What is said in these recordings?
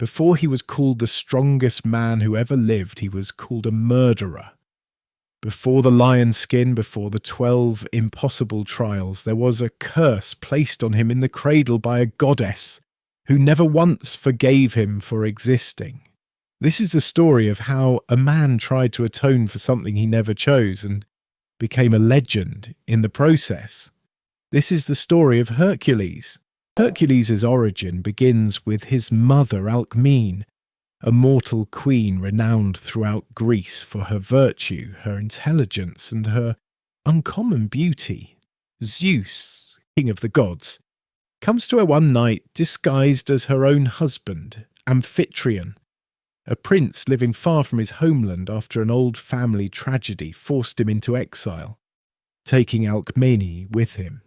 Before he was called the strongest man who ever lived, he was called a murderer. Before the lion skin, before the 12 impossible trials, there was a curse placed on him in the cradle by a goddess who never once forgave him for existing. This is the story of how a man tried to atone for something he never chose and became a legend in the process. This is the story of Hercules. Hercules' origin begins with his mother Alcmene, a mortal queen renowned throughout Greece for her virtue, her intelligence, and her uncommon beauty. Zeus, king of the gods, comes to her one night disguised as her own husband, Amphitryon, a prince living far from his homeland after an old family tragedy forced him into exile, taking Alcmene with him.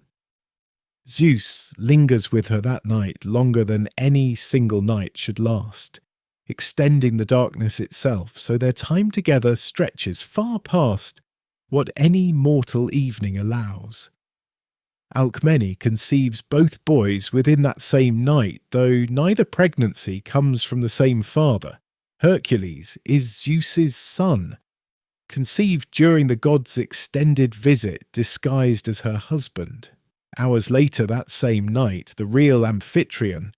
Zeus lingers with her that night longer than any single night should last, extending the darkness itself, so their time together stretches far past what any mortal evening allows. Alcmene conceives both boys within that same night, though neither pregnancy comes from the same father. Hercules is Zeus's son, conceived during the god's extended visit disguised as her husband. Hours later that same night, the real Amphitryon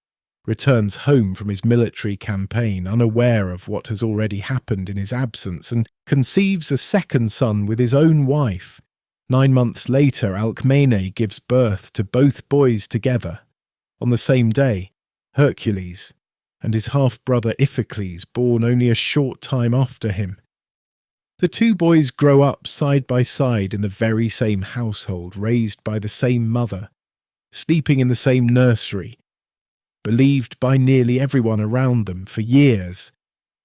returns home from his military campaign, unaware of what has already happened in his absence, and conceives a second son with his own wife. 9 months later, Alcmene gives birth to both boys together. On the same day, Hercules and his half-brother Iphicles, born only a short time after him. The two boys grow up side by side in the very same household, raised by the same mother, sleeping in the same nursery, believed by nearly everyone around them for years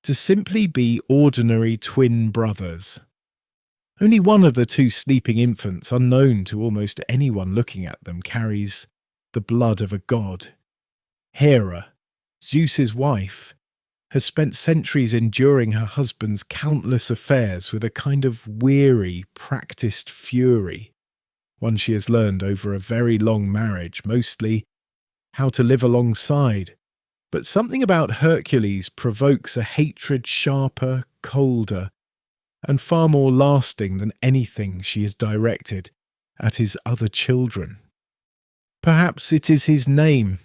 to simply be ordinary twin brothers. Only one of the two sleeping infants, unknown to almost anyone looking at them, carries the blood of a god. Hera, Zeus's wife, has spent centuries enduring her husband's countless affairs with a kind of weary, practiced fury, one she has learned over a very long marriage, mostly how to live alongside. But something about Hercules provokes a hatred sharper, colder, and far more lasting than anything she has directed at his other children. Perhaps it is his name,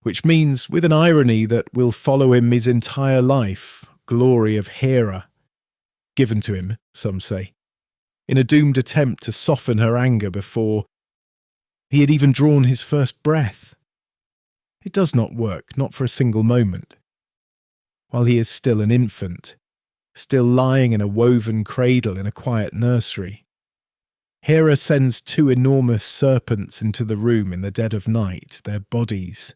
which means, with an irony that will follow him his entire life, glory of Hera, given to him, some say, in a doomed attempt to soften her anger before he had even drawn his first breath. It does not work, not for a single moment. While he is still an infant, still lying in a woven cradle in a quiet nursery, Hera sends 2 enormous serpents into the room in the dead of night, their bodies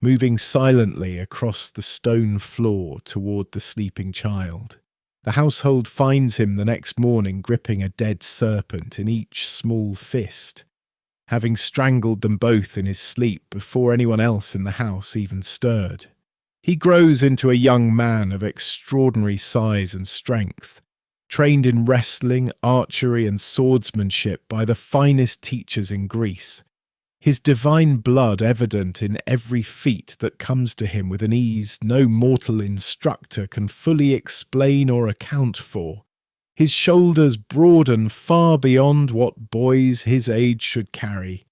moving silently across the stone floor toward the sleeping child. The household finds him the next morning gripping a dead serpent in each small fist, having strangled them both in his sleep before anyone else in the house even stirred. He grows into a young man of extraordinary size and strength, trained in wrestling, archery, and swordsmanship by the finest teachers in Greece, his divine blood evident in every feat that comes to him with an ease no mortal instructor can fully explain or account for. His shoulders broaden far beyond what boys his age should carry.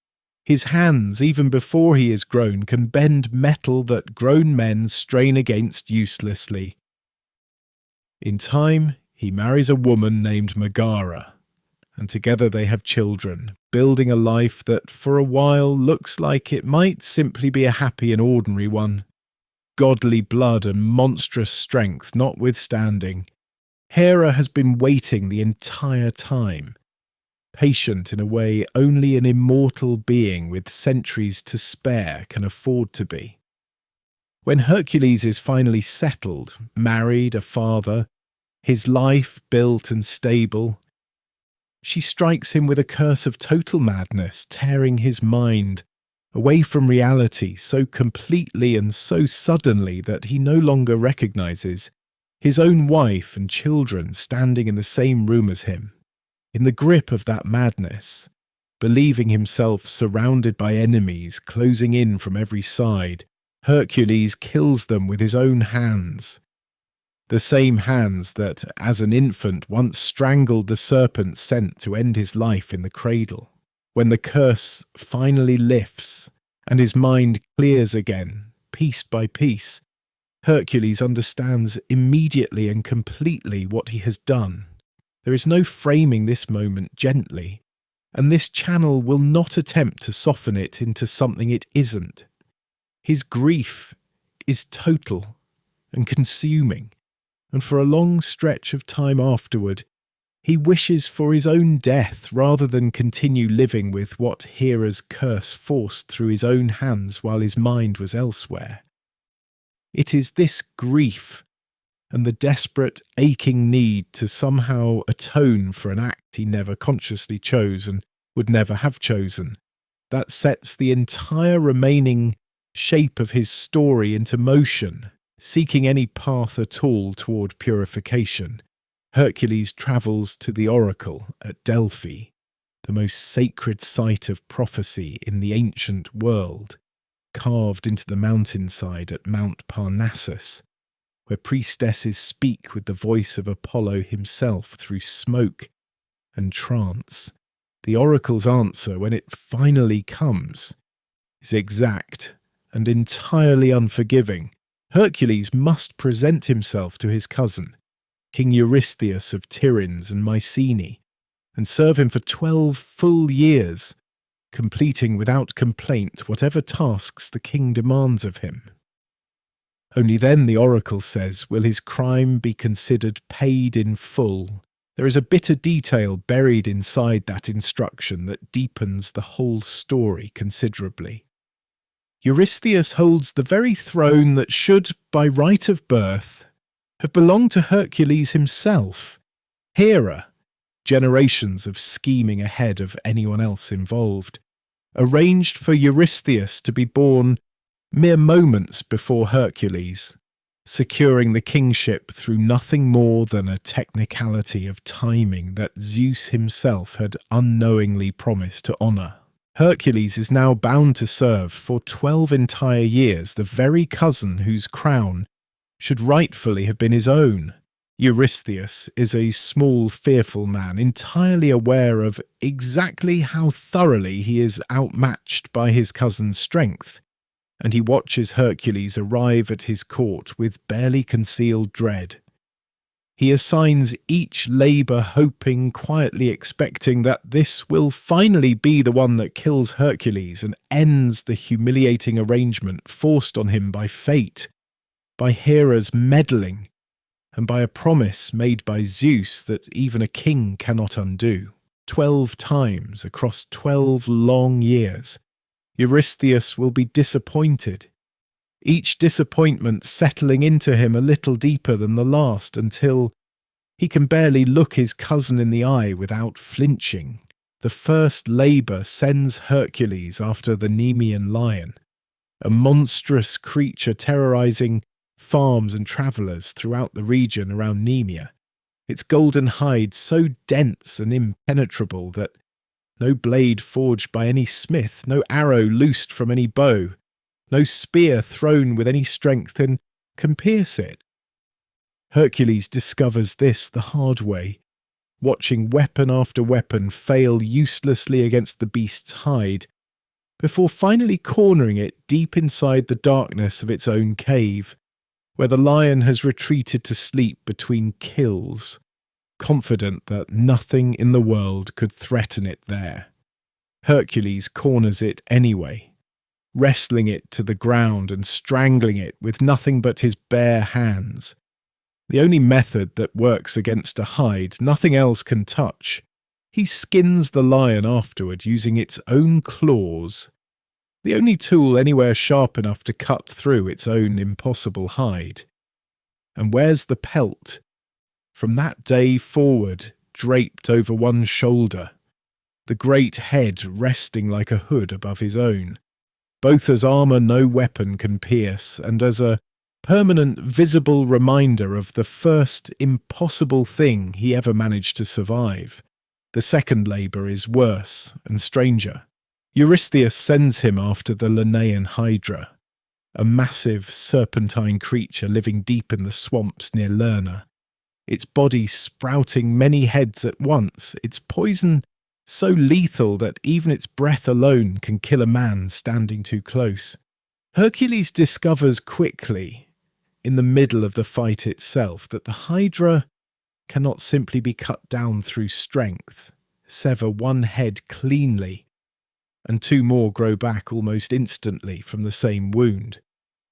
His hands, even before he is grown, can bend metal that grown men strain against uselessly. In time, he marries a woman named Megara, and together they have children, building a life that for a while looks like it might simply be a happy and ordinary one. Godly blood and monstrous strength notwithstanding, Hera has been waiting the entire time, patient in a way only an immortal being with centuries to spare can afford to be. When Hercules is finally settled, married, a father, his life built and stable, she strikes him with a curse of total madness, tearing his mind away from reality so completely and so suddenly that he no longer recognizes his own wife and children standing in the same room as him. In the grip of that madness, believing himself surrounded by enemies closing in from every side, Hercules kills them with his own hands. The same hands that, as an infant, once strangled the serpent sent to end his life in the cradle. When the curse finally lifts and his mind clears again, piece by piece, Hercules understands immediately and completely what he has done. There is no framing this moment gently, and this channel will not attempt to soften it into something it isn't. His grief is total and consuming, and for a long stretch of time afterward, he wishes for his own death rather than continue living with what Hera's curse forced through his own hands while his mind was elsewhere. It is this grief and the desperate, aching need to somehow atone for an act he never consciously chose and would never have chosen that sets the entire remaining shape of his story into motion, seeking any path at all toward purification. Hercules travels to the oracle at Delphi, the most sacred site of prophecy in the ancient world, carved into the mountainside at Mount Parnassus, where priestesses speak with the voice of Apollo himself through smoke and trance. The oracle's answer, when it finally comes, is exact and entirely unforgiving. Hercules must present himself to his cousin, King Eurystheus of Tiryns and Mycenae, and serve him for 12 full years, completing without complaint whatever tasks the king demands of him. Only then, the oracle says, will his crime be considered paid in full. There is a bitter detail buried inside that instruction that deepens the whole story considerably. Eurystheus holds the very throne that should, by right of birth, have belonged to Hercules himself. Hera, generations of scheming ahead of anyone else involved, arranged for Eurystheus to be born mere moments before Hercules, securing the kingship through nothing more than a technicality of timing that Zeus himself had unknowingly promised to honour. Hercules is now bound to serve for 12 entire years the very cousin whose crown should rightfully have been his own. Eurystheus is a small, fearful man, entirely aware of exactly how thoroughly he is outmatched by his cousin's strength, and he watches Hercules arrive at his court with barely concealed dread. He assigns each labour, hoping, quietly expecting that this will finally be the one that kills Hercules and ends the humiliating arrangement forced on him by fate, by Hera's meddling, and by a promise made by Zeus that even a king cannot undo. 12 times across 12 long years, Eurystheus will be disappointed, each disappointment settling into him a little deeper than the last until he can barely look his cousin in the eye without flinching. The first labour sends Hercules after the Nemean Lion, a monstrous creature terrorising farms and travellers throughout the region around Nemea, its golden hide so dense and impenetrable that no blade forged by any smith, no arrow loosed from any bow, no spear thrown with any strength can pierce it. Hercules discovers this the hard way, watching weapon after weapon fail uselessly against the beast's hide, before finally cornering it deep inside the darkness of its own cave, where the lion has retreated to sleep between kills, confident that nothing in the world could threaten it there. Hercules corners it anyway, wrestling it to the ground and strangling it with nothing but his bare hands. The only method that works against a hide nothing else can touch. He skins the lion afterward using its own claws, the only tool anywhere sharp enough to cut through its own impossible hide, and wears the pelt, from that day forward draped over one shoulder, the great head resting like a hood above his own, both as armour no weapon can pierce, and as a permanent visible reminder of the first impossible thing he ever managed to survive. The second labour is worse and stranger. Eurystheus sends him after the Lenaean Hydra, a massive serpentine creature living deep in the swamps near Lerna, its body sprouting many heads at once, its poison so lethal that even its breath alone can kill a man standing too close. Hercules discovers quickly, in the middle of the fight itself, that the Hydra cannot simply be cut down through strength. Sever one head cleanly, and two more grow back almost instantly from the same wound,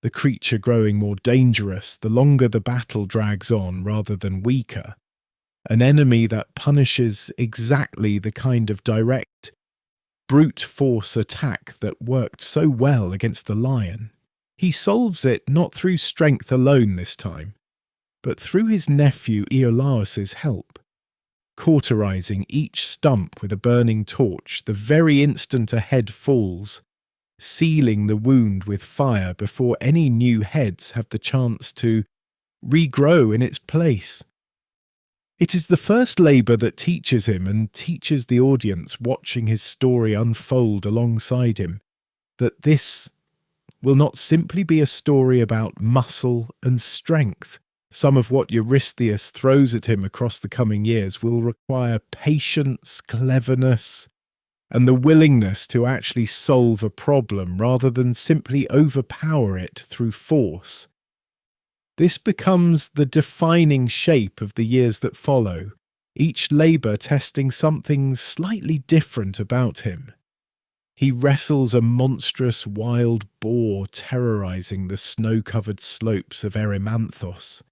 the creature growing more dangerous the longer the battle drags on rather than weaker. An enemy that punishes exactly the kind of direct, brute force attack that worked so well against the lion. He solves it not through strength alone this time, but through his nephew Iolaus's help, cauterizing each stump with a burning torch the very instant a head falls, sealing the wound with fire before any new heads have the chance to regrow in its place. It is the first labour that teaches him and teaches the audience watching his story unfold alongside him that this will not simply be a story about muscle and strength. Some of what Eurystheus throws at him across the coming years will require patience, cleverness, and the willingness to actually solve a problem rather than simply overpower it through force. This becomes the defining shape of the years that follow, each labour testing something slightly different about him. He wrestles a monstrous wild boar terrorising the snow-covered slopes of Erymanthos,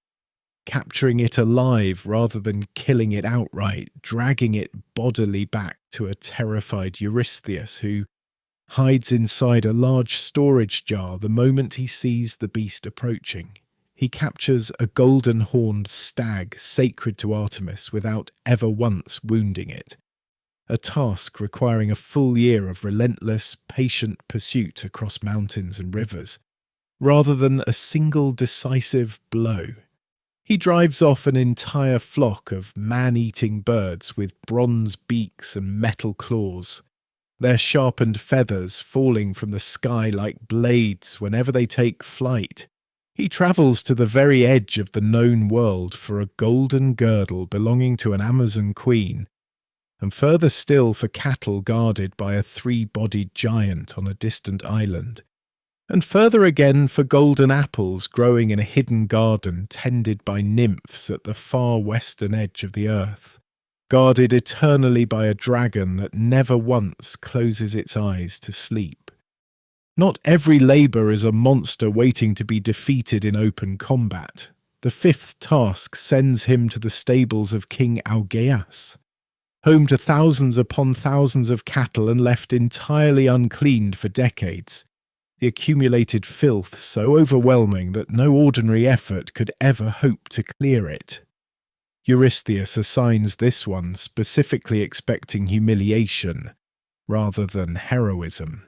capturing it alive rather than killing it outright, dragging it bodily back to a terrified Eurystheus who hides inside a large storage jar the moment he sees the beast approaching. He captures a golden-horned stag sacred to Artemis without ever once wounding it, a task requiring a full year of relentless, patient pursuit across mountains and rivers, rather than a single decisive blow. He drives off an entire flock of man-eating birds with bronze beaks and metal claws, their sharpened feathers falling from the sky like blades whenever they take flight. He travels to the very edge of the known world for a golden girdle belonging to an Amazon queen, and further still for cattle guarded by a three-bodied giant on a distant island, and further again for golden apples growing in a hidden garden tended by nymphs at the far western edge of the earth, guarded eternally by a dragon that never once closes its eyes to sleep. Not every labour is a monster waiting to be defeated in open combat. The fifth task sends him to the stables of King Augeas, home to thousands upon thousands of cattle and left entirely uncleaned for decades, the accumulated filth so overwhelming that no ordinary effort could ever hope to clear it. Eurystheus assigns this one specifically expecting humiliation rather than heroism,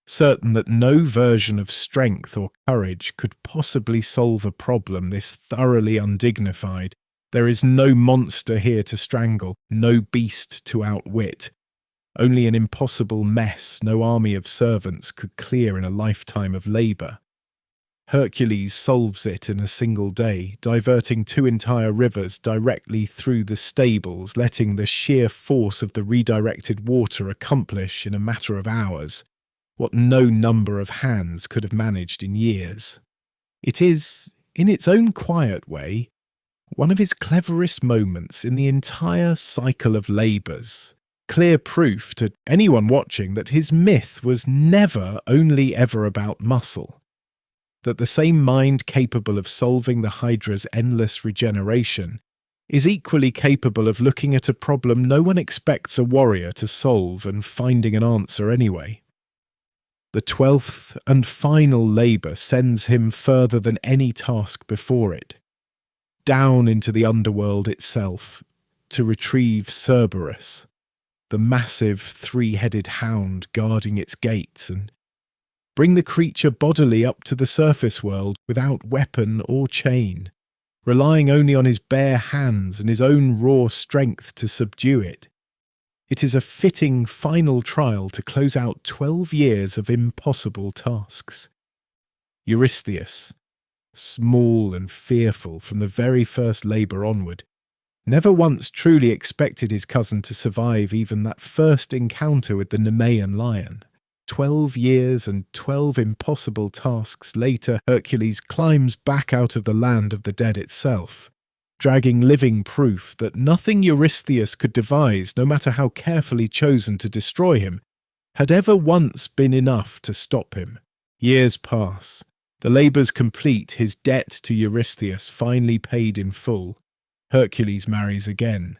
certain that no version of strength or courage could possibly solve a problem this thoroughly undignified. There is no monster here to strangle, no beast to outwit, only an impossible mess no army of servants could clear in a lifetime of labour. Hercules solves it in a single day, diverting 2 entire rivers directly through the stables, letting the sheer force of the redirected water accomplish in a matter of hours what no number of hands could have managed in years. It is, in its own quiet way, one of his cleverest moments in the entire cycle of labours, clear proof to anyone watching that his myth was never only ever about muscle, that the same mind capable of solving the Hydra's endless regeneration is equally capable of looking at a problem no one expects a warrior to solve and finding an answer anyway. The 12th and final labour sends him further than any task before it, down into the underworld itself, to retrieve Cerberus, the massive 3-headed hound guarding its gates, and bring the creature bodily up to the surface world without weapon or chain, relying only on his bare hands and his own raw strength to subdue it. It is a fitting final trial to close out 12 years of impossible tasks. Eurystheus, small and fearful from the very first labour onward, never once truly expected his cousin to survive even that first encounter with the Nemean Lion. 12 years and 12 impossible tasks later, Hercules climbs back out of the land of the dead itself, dragging living proof that nothing Eurystheus could devise, no matter how carefully chosen to destroy him, had ever once been enough to stop him. Years pass. The labours complete, his debt to Eurystheus finally paid in full. Hercules marries again,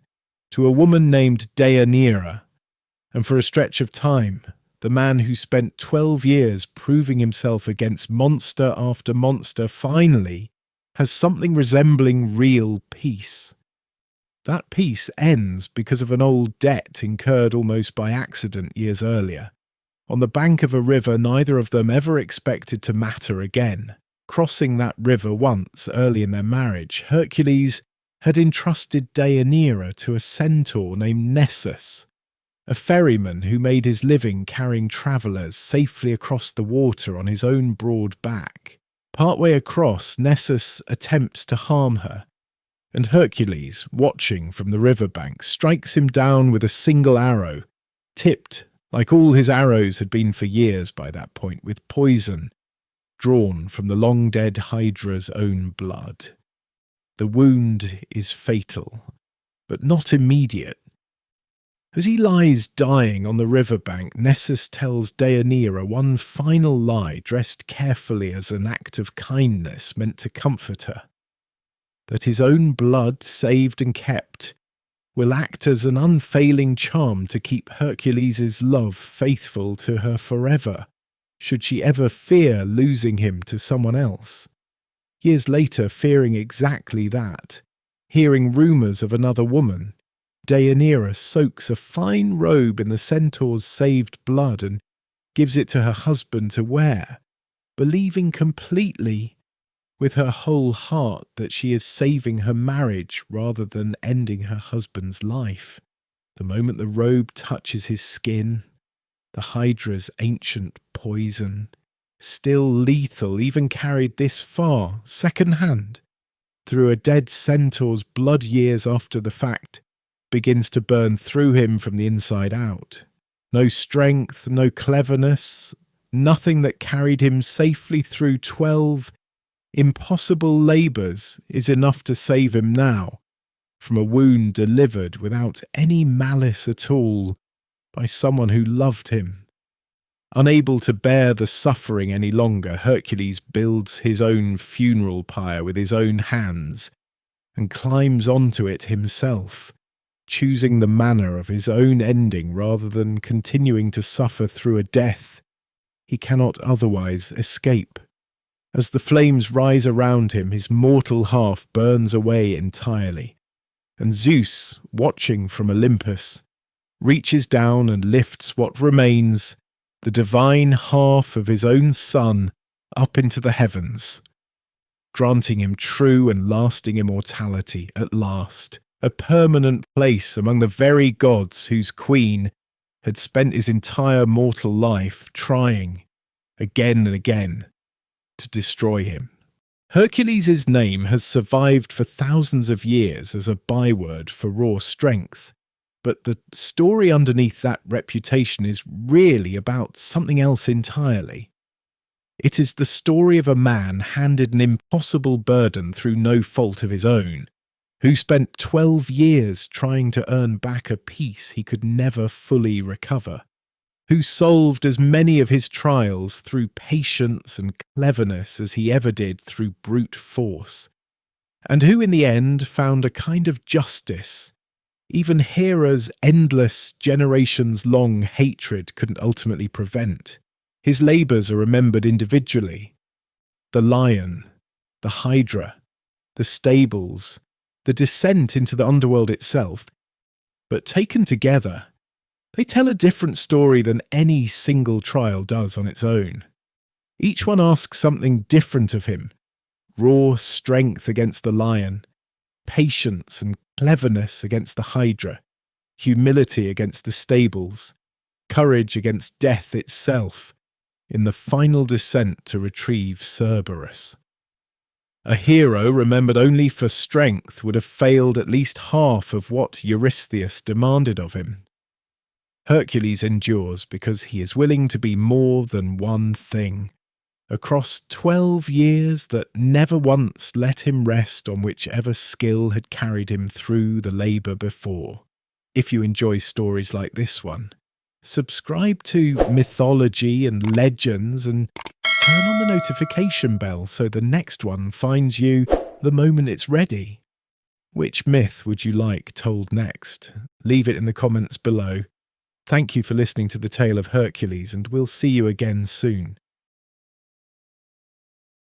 to a woman named Deianira, and for a stretch of time, the man who spent 12 years proving himself against monster after monster finally has something resembling real peace. That peace ends because of an old debt incurred almost by accident years earlier. On the bank of a river neither of them ever expected to matter again. Crossing that river once early in their marriage, Hercules had entrusted Deianira to a centaur named Nessus, a ferryman who made his living carrying travellers safely across the water on his own broad back. Partway across, Nessus attempts to harm her, and Hercules, watching from the riverbank, strikes him down with a single arrow, tipped, like all his arrows had been for years by that point, with poison drawn from the long-dead Hydra's own blood. The wound is fatal, but not immediate. As he lies dying on the riverbank, Nessus tells Deianira one final lie dressed carefully as an act of kindness meant to comfort her. That his own blood, saved and kept, will act as an unfailing charm to keep Hercules' love faithful to her forever, should she ever fear losing him to someone else. Years later, fearing exactly that, hearing rumours of another woman, Deianira soaks a fine robe in the centaur's saved blood and gives it to her husband to wear, believing completely, with her whole heart, that she is saving her marriage rather than ending her husband's life. The moment the robe touches his skin, the Hydra's ancient poison, still lethal, even carried this far, second-hand, through a dead centaur's blood years after the fact, begins to burn through him from the inside out. No strength, no cleverness, nothing that carried him safely through 12 impossible labours is enough to save him now from a wound delivered without any malice at all by someone who loved him. Unable to bear the suffering any longer, Hercules builds his own funeral pyre with his own hands and climbs onto it himself, choosing the manner of his own ending rather than continuing to suffer through a death he cannot otherwise escape. As the flames rise around him, his mortal half burns away entirely, and Zeus, watching from Olympus, reaches down and lifts what remains, the divine half of his own son, up into the heavens, granting him true and lasting immortality at last, a permanent place among the very gods whose queen had spent his entire mortal life trying, again and again, to destroy him. Hercules' name has survived for thousands of years as a byword for raw strength, but the story underneath that reputation is really about something else entirely. It is the story of a man handed an impossible burden through no fault of his own, who spent 12 years trying to earn back a peace he could never fully recover, who solved as many of his trials through patience and cleverness as he ever did through brute force, and who in the end found a kind of justice even Hera's endless, generations-long hatred couldn't ultimately prevent. His labours are remembered individually. The lion, the Hydra, the stables, the descent into the underworld itself, but taken together, they tell a different story than any single trial does on its own. Each one asks something different of him: raw strength against the lion, patience and cleverness against the Hydra, humility against the stables, courage against death itself, in the final descent to retrieve Cerberus. A hero remembered only for strength would have failed at least half of what Eurystheus demanded of him. Hercules endures because he is willing to be more than one thing. Across 12 years that never once let him rest on whichever skill had carried him through the labour before. If you enjoy stories like this one, subscribe to Mythology and Legends and turn on the notification bell so the next one finds you the moment it's ready. Which myth would you like told next? Leave it in the comments below. Thank you for listening to the tale of Hercules, and we'll see you again soon.